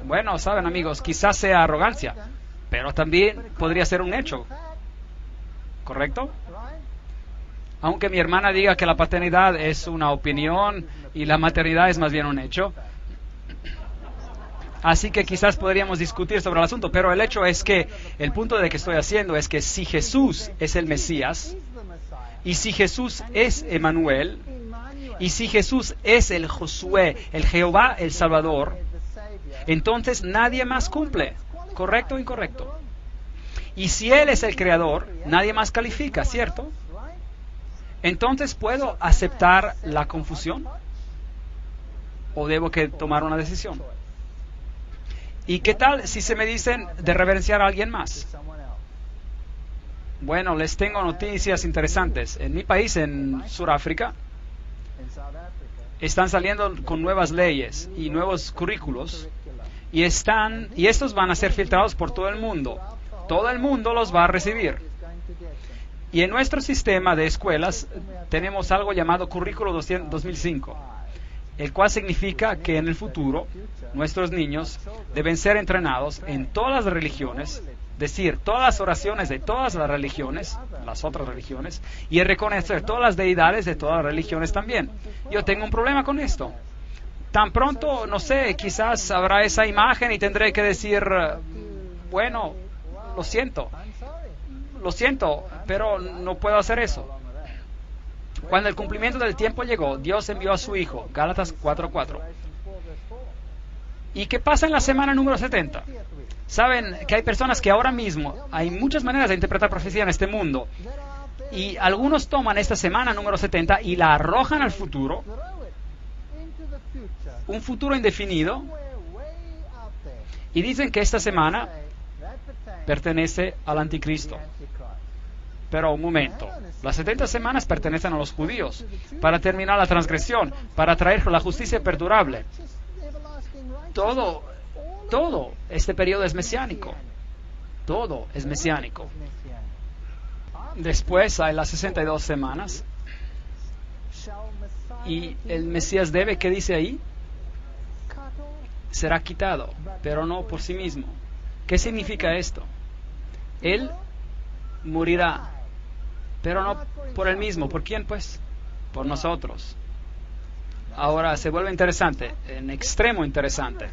Bueno, saben amigos, quizás sea arrogancia, pero también podría ser un hecho. ¿Correcto? Aunque mi hermana diga que la paternidad es una opinión y la maternidad es más bien un hecho. Así que quizás podríamos discutir sobre el asunto, pero el hecho es que el punto de que estoy haciendo es que si Jesús es el Mesías, y si Jesús es Emmanuel, y si Jesús es el Josué, el Jehová, el Salvador, entonces nadie más cumple. ¿Correcto o incorrecto? Y si Él es el Creador, nadie más califica, ¿cierto? Entonces, ¿puedo aceptar la confusión? ¿O debo que tomar una decisión? ¿Y qué tal si se me dicen de reverenciar a alguien más? Bueno, les tengo noticias interesantes. En mi país, en Sudáfrica, están saliendo con nuevas leyes y nuevos currículos y estos van a ser filtrados por todo el mundo. Todo el mundo los va a recibir. Y en nuestro sistema de escuelas tenemos algo llamado Currículo 2005, el cual significa que en el futuro nuestros niños deben ser entrenados en todas las religiones, decir todas las oraciones de todas las religiones, las otras religiones, y reconocer todas las deidades de todas las religiones también. Yo tengo un problema con esto. Tan pronto, no sé, quizás habrá esa imagen y tendré que decir, bueno, lo siento, pero no puedo hacer eso. Cuando el cumplimiento del tiempo llegó, Dios envió a su Hijo, Gálatas 4:4. ¿Y qué pasa en la semana número 70? Saben que hay personas que ahora mismo, hay muchas maneras de interpretar profecía en este mundo, y algunos toman esta semana número 70 y la arrojan al futuro, un futuro indefinido, y dicen que esta semana pertenece al anticristo. Pero un momento, las 70 semanas pertenecen a los judíos para terminar la transgresión, para traer la justicia perdurable. Todo este periodo es mesiánico. Todo es mesiánico. Después hay las 62 semanas. Y el Mesías debe, ¿qué dice ahí? Será quitado, pero no por sí mismo. ¿Qué significa esto? Él morirá, pero no por él mismo. ¿Por quién, pues? Por nosotros. Ahora se vuelve interesante, en extremo interesante.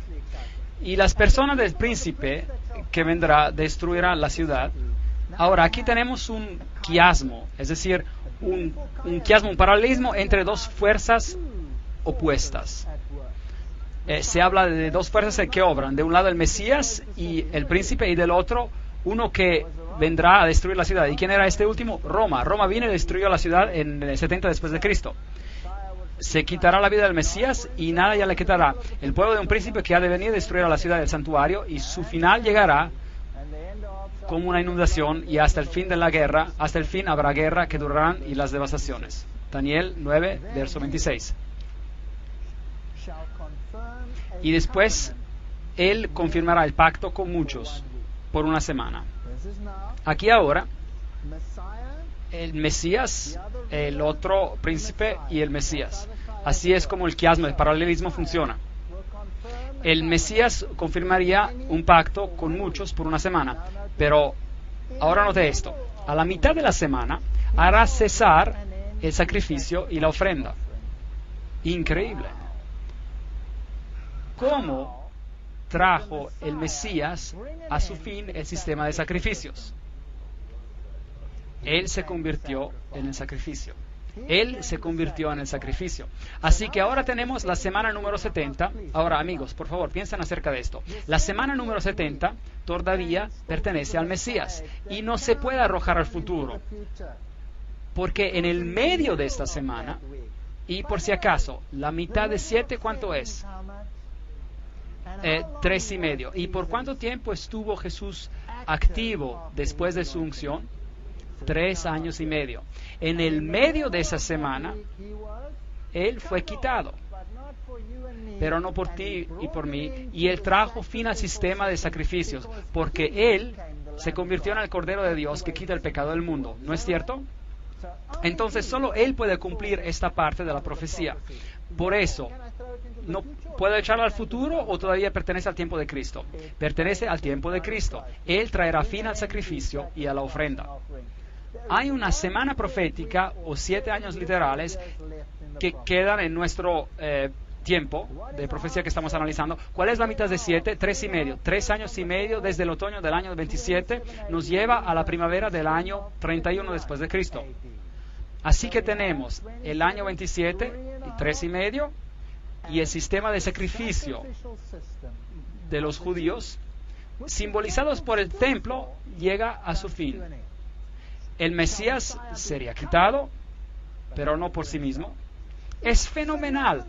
Y las personas del príncipe que vendrá destruirá la ciudad. Ahora, aquí tenemos un quiasmo, es decir, un quiasmo, un paralelismo entre dos fuerzas opuestas. Se habla de dos fuerzas que obran. De un lado el Mesías y el príncipe, y del otro uno que vendrá a destruir la ciudad. ¿Y quién era este último? Roma. Roma vino y destruyó la ciudad en el 70 después de Cristo. Se quitará la vida del Mesías y nada ya le quitará. El pueblo de un príncipe que ha de venir a destruir a la ciudad del santuario, y su final llegará como una inundación, y hasta el fin de la guerra, hasta el fin habrá guerra que durarán y las devastaciones. Daniel 9, verso 26. Y después Él confirmará el pacto con muchos, por una semana. Aquí ahora, el Mesías, el otro príncipe y el Mesías. Así es como el quiasmo, el paralelismo funciona. El Mesías confirmaría un pacto con muchos por una semana, pero ahora note esto. A la mitad de la semana hará cesar el sacrificio y la ofrenda. Increíble. ¿Cómo trajo el Mesías a su fin el sistema de sacrificios? Él se convirtió en el sacrificio. Él se convirtió en el sacrificio. Así que ahora tenemos la semana número 70. Ahora, amigos, por favor, piensen acerca de esto. La semana número 70 todavía pertenece al Mesías y no se puede arrojar al futuro. Porque en el medio de esta semana, y por si acaso, la mitad de 7, ¿cuánto es? 3,5. ¿Y por cuánto tiempo estuvo Jesús activo después de su unción? 3 años y medio. En el medio de esa semana, Él fue quitado, pero no por ti y por mí, y Él trajo fin al sistema de sacrificios, porque Él se convirtió en el Cordero de Dios que quita el pecado del mundo, ¿no es cierto? Entonces solo Él puede cumplir esta parte de la profecía. Por eso, ¿no puedo echarlo al futuro o todavía pertenece al tiempo de Cristo? Pertenece al tiempo de Cristo. Él traerá fin al sacrificio y a la ofrenda. Hay una semana profética o 7 años literales que quedan en nuestro tiempo de profecía que estamos analizando. ¿Cuál es la mitad de 7? 3,5. 3 años y medio desde el otoño del año 27 nos lleva a la primavera del año 31 después de Cristo. Así que tenemos el año 27 y 3,5 y el sistema de sacrificio de los judíos, simbolizados por el templo, llega a su fin. El Mesías sería quitado, pero no por sí mismo. Es fenomenal.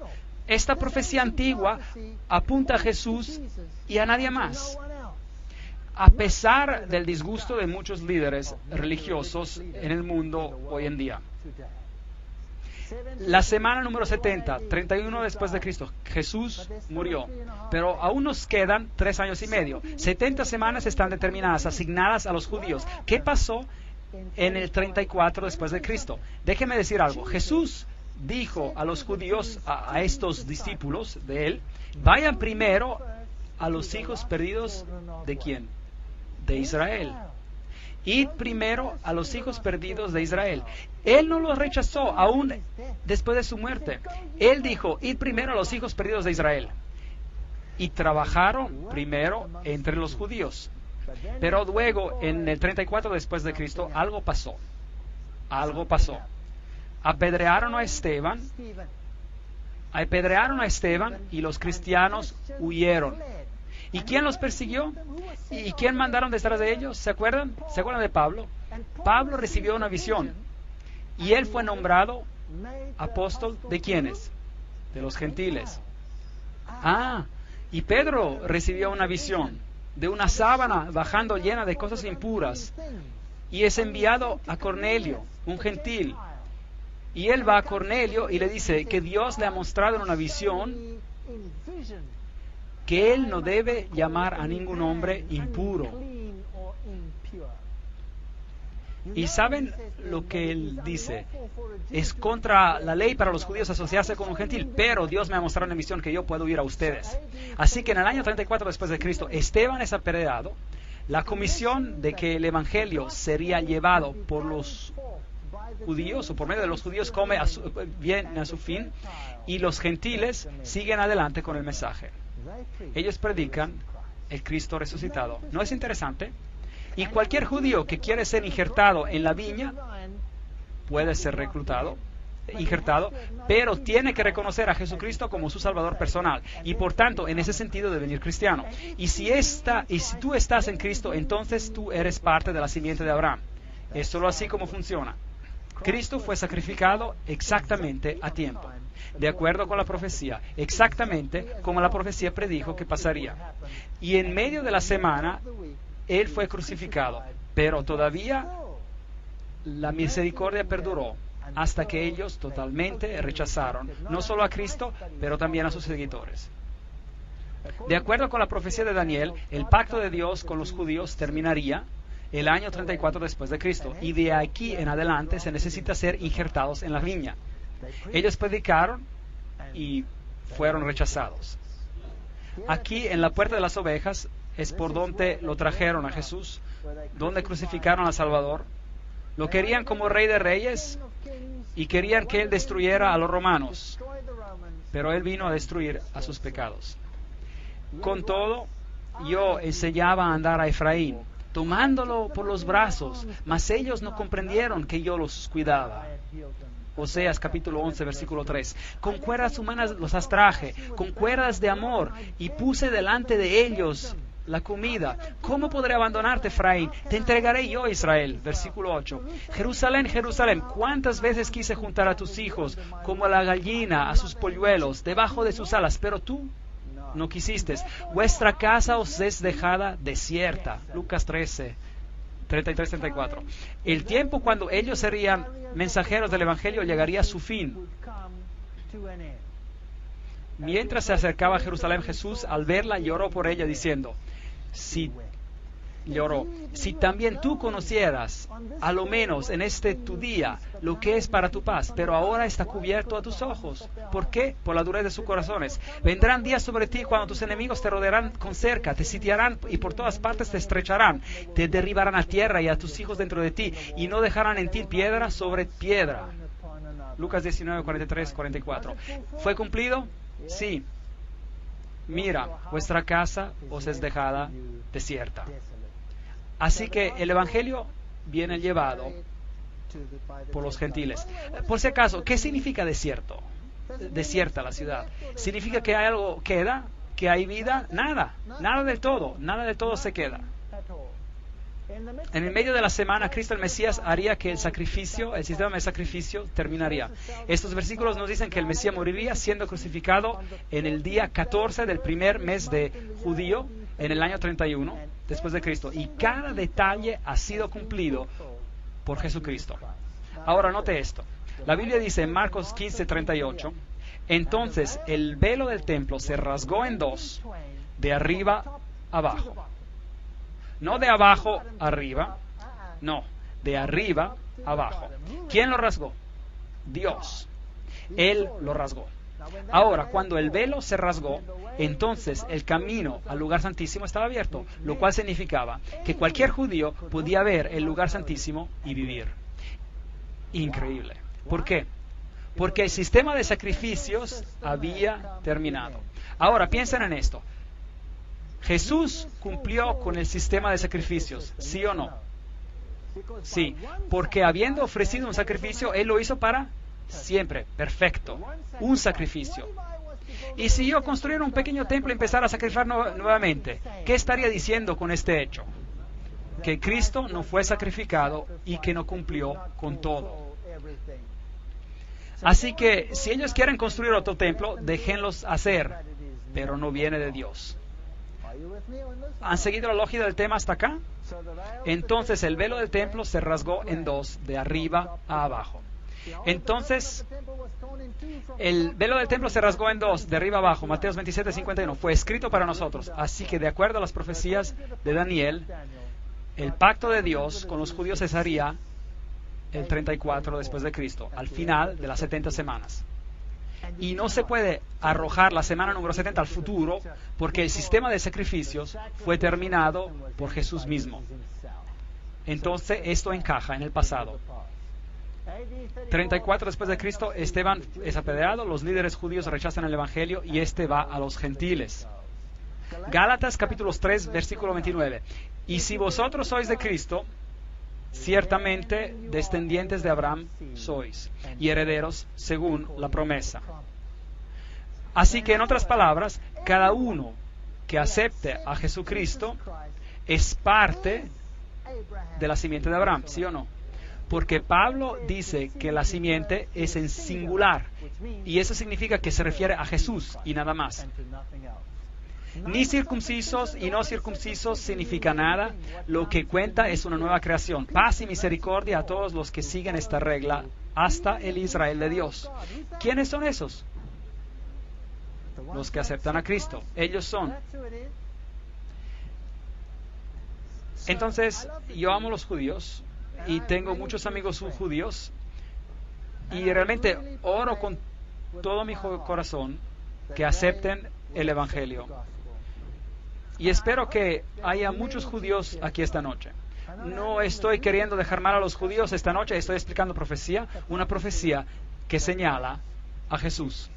Esta profecía antigua apunta a Jesús y a nadie más. A pesar del disgusto de muchos líderes religiosos en el mundo hoy en día. La semana número 70, 31 después de Cristo, Jesús murió, pero aún nos quedan 3 años y medio. 70 semanas están determinadas, asignadas a los judíos. ¿Qué pasó en el 34 después de Cristo? Déjeme decir algo. Jesús dijo a los judíos, a estos discípulos de él, vayan primero a los hijos perdidos ¿de quién? De Israel. Id primero a los hijos perdidos de Israel. Él no los rechazó aún después de su muerte. Él dijo, id primero a los hijos perdidos de Israel. Y trabajaron primero entre los judíos. Pero luego, en el 34 después de Cristo, algo pasó. Algo pasó. Apedrearon a Esteban y los cristianos huyeron. ¿Y quién los persiguió? ¿Y quién mandaron detrás de ellos? ¿Se acuerdan? ¿Se acuerdan de Pablo? Pablo recibió una visión y él fue nombrado apóstol ¿de quiénes? De los gentiles. Y Pedro recibió una visión de una sábana bajando llena de cosas impuras y es enviado a Cornelio, un gentil. Y él va a Cornelio y le dice que Dios le ha mostrado en una visión que él no debe llamar a ningún hombre impuro. Y ¿saben lo que él dice? Es contra la ley para los judíos asociarse con un gentil, pero Dios me ha mostrado en la misión que yo puedo ir a ustedes. Así que en el año 34 después de Cristo, Esteban es apedreado. La comisión de que el evangelio sería llevado por los judíos o por medio de los judíos viene a su fin y los gentiles siguen adelante con el mensaje. Ellos predican el Cristo resucitado. ¿No es interesante? Y cualquier judío que quiere ser injertado en la viña puede ser injertado, pero tiene que reconocer a Jesucristo como su Salvador personal y por tanto en ese sentido de devenir cristiano. Y si tú estás en Cristo, entonces tú eres parte de la simiente de Abraham. Es solo así como funciona. Cristo fue sacrificado exactamente a tiempo, de acuerdo con la profecía, exactamente como la profecía predijo que pasaría. Y en medio de la semana, Él fue crucificado, pero todavía la misericordia perduró hasta que ellos totalmente rechazaron, no solo a Cristo, pero también a sus seguidores. De acuerdo con la profecía de Daniel, el pacto de Dios con los judíos terminaría el año 34 después de Cristo, y de aquí en adelante se necesita ser injertados en la viña. Ellos predicaron y fueron rechazados. Aquí en la puerta de las ovejas es por donde lo trajeron a Jesús, donde crucificaron al Salvador. Lo querían como rey de reyes y querían que él destruyera a los romanos, pero él vino a destruir a sus pecados. Con todo, yo enseñaba a andar a Efraín, tomándolo por los brazos, mas ellos no comprendieron que yo los cuidaba. Oseas capítulo 11, versículo 3. Con cuerdas humanas los atraje, con cuerdas de amor, y puse delante de ellos la comida. ¿Cómo podré abandonarte, Efraín? Te entregaré yo, Israel. Versículo 8. Jerusalén, Jerusalén, ¿cuántas veces quise juntar a tus hijos como a la gallina a sus polluelos debajo de sus alas? Pero tú no quisiste. Vuestra casa os es dejada desierta. Lucas 13, 33-34. El tiempo cuando ellos serían mensajeros del Evangelio llegaría a su fin. Mientras se acercaba a Jerusalén, Jesús, al verla, lloró por ella, diciendo, si también tú conocieras, a lo menos en este tu día, lo que es para tu paz, pero ahora está cubierto a tus ojos. ¿Por qué? Por la dureza de sus corazones. Vendrán días sobre ti cuando tus enemigos te rodearán con cerca, te sitiarán y por todas partes te estrecharán, te derribarán a tierra y a tus hijos dentro de ti, y no dejarán en ti piedra sobre piedra. Lucas 19, 43, 44. ¿Fue cumplido? Sí. Mira, vuestra casa os es dejada desierta. Así que el Evangelio viene llevado por los gentiles. Por si acaso, ¿qué significa desierto? Desierta la ciudad. ¿Significa que hay algo queda? ¿Que hay vida? Nada. Nada del todo. Nada del todo se queda. En el medio de la semana, Cristo el Mesías haría que el sistema de sacrificio terminaría. Estos versículos nos dicen que el Mesías moriría siendo crucificado en el día 14 del primer mes de judío, en el año 31 después de Cristo. Y cada detalle ha sido cumplido por Jesucristo. Ahora note esto. La Biblia dice en Marcos 15:38, entonces el velo del templo se rasgó en dos, de arriba abajo. No de abajo arriba, no, de arriba abajo. ¿Quién lo rasgó? Dios. Él lo rasgó. Ahora, cuando el velo se rasgó, entonces el camino al lugar santísimo estaba abierto, lo cual significaba que cualquier judío podía ver el lugar santísimo y vivir. Increíble. ¿Por qué? Porque el sistema de sacrificios había terminado. Ahora, piensen en esto. ¿Jesús cumplió con el sistema de sacrificios? ¿Sí o no? Sí, porque habiendo ofrecido un sacrificio, Él lo hizo para siempre. Perfecto. Un sacrificio. Y si yo construyera un pequeño templo y empezara a sacrificar nuevamente, ¿qué estaría diciendo con este hecho? Que Cristo no fue sacrificado y que no cumplió con todo. Así que si ellos quieren construir otro templo, déjenlos hacer, pero no viene de Dios. ¿Han seguido la lógica del tema hasta acá? Entonces el velo del templo se rasgó en dos, de arriba a abajo. Entonces el velo del templo se rasgó en dos, de arriba a abajo. Mateo 27:51. Fue escrito para nosotros. Así que de acuerdo a las profecías de Daniel, el pacto de Dios con los judíos cesaría el 34 después de Cristo, al final de las 70 semanas. Y no se puede arrojar la semana número 70 al futuro, porque el sistema de sacrificios fue terminado por Jesús mismo. Entonces esto encaja en el pasado. 34 después de Cristo, Esteban es apedreado, los líderes judíos rechazan el Evangelio y este va a los gentiles. Gálatas capítulo 3 versículo 29. Y si vosotros sois de Cristo, ciertamente descendientes de Abraham sois, y herederos según la promesa. Así que en otras palabras, cada uno que acepte a Jesucristo es parte de la simiente de Abraham, ¿sí o no? Porque Pablo dice que la simiente es en singular, y eso significa que se refiere a Jesús y nada más. Ni circuncisos y no circuncisos significa nada. Lo que cuenta es una nueva creación. Paz y misericordia a todos los que siguen esta regla, hasta el Israel de Dios. ¿Quiénes son esos? los que aceptan a Cristo. Ellos son. Entonces, yo amo a los judíos y tengo muchos amigos judíos y realmente oro con todo mi corazón que acepten el Evangelio. Y espero que haya muchos judíos aquí esta noche. No estoy queriendo dejar mal a los judíos esta noche, estoy explicando profecía, una profecía que señala a Jesús.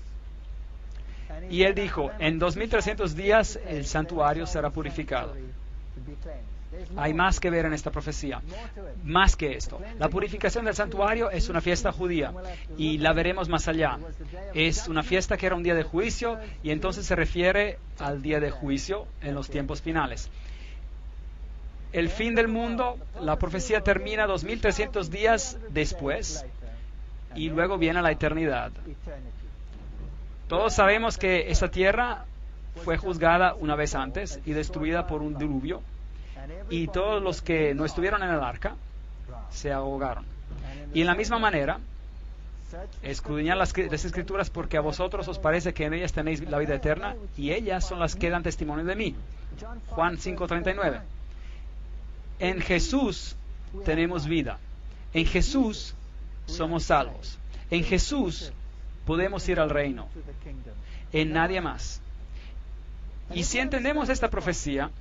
Y él dijo, en 2300 días el santuario será purificado. Hay más que ver en esta profecía, más que esto. La purificación del santuario es una fiesta judía y la veremos más allá. Es una fiesta que era un día de juicio y entonces se refiere al día de juicio en los tiempos finales. El fin del mundo, la profecía termina 2300 días después y luego viene la eternidad. Todos sabemos que esta tierra fue juzgada una vez antes y destruida por un diluvio. Y todos los que no estuvieron en el arca se ahogaron. Y en la misma manera, escudriñad las Escrituras porque a vosotros os parece que en ellas tenéis la vida eterna y ellas son las que dan testimonio de mí. Juan 5:39. En Jesús tenemos vida. En Jesús somos salvos. En Jesús podemos ir al reino. En nadie más. Y si entendemos esta profecía,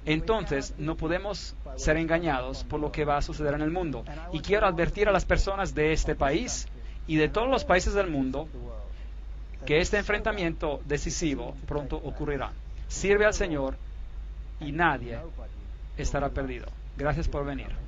entonces no podemos ser engañados por lo que va a suceder en el mundo. Y quiero advertir a las personas de este país y de todos los países del mundo que este enfrentamiento decisivo pronto ocurrirá. Sirve al Señor y nadie estará perdido. Gracias por venir.